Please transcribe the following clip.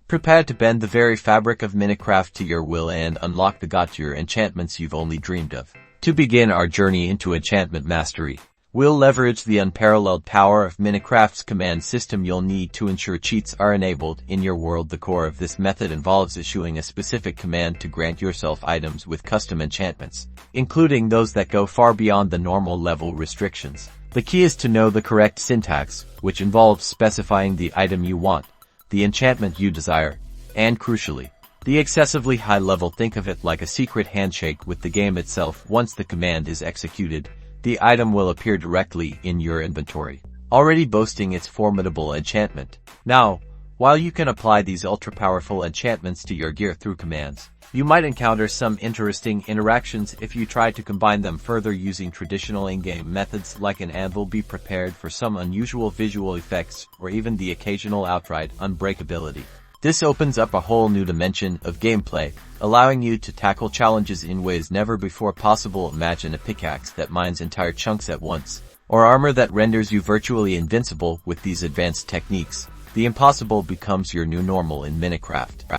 Prepare to bend the very fabric of Minecraft to your will and unlock the god-tier enchantments you've only dreamed of. To begin our journey into enchantment mastery, we'll leverage the unparalleled power of Minecraft's command system. You'll need to ensure cheats are enabled in your world. The core of this method involves issuing a specific command to grant yourself items with custom enchantments, including those that go far beyond the normal level restrictions. The key is to know the correct syntax, which involves specifying the item you want, the enchantment you desire, and crucially, the excessively high level. Think of it like a secret handshake with the game itself. Once the command is executed, the item will appear directly in your inventory, already boasting its formidable enchantment. Now, while you can apply these ultra-powerful enchantments to your gear through commands, you might encounter some interesting interactions if you try to combine them further using traditional in-game methods like an anvil. Be prepared for some unusual visual effects or even the occasional outright unbreakability. This opens up a whole new dimension of gameplay, allowing you to tackle challenges in ways never before possible. Imagine a pickaxe that mines entire chunks at once, or armor that renders you virtually invincible. With these advanced techniques, the impossible becomes your new normal in Minecraft.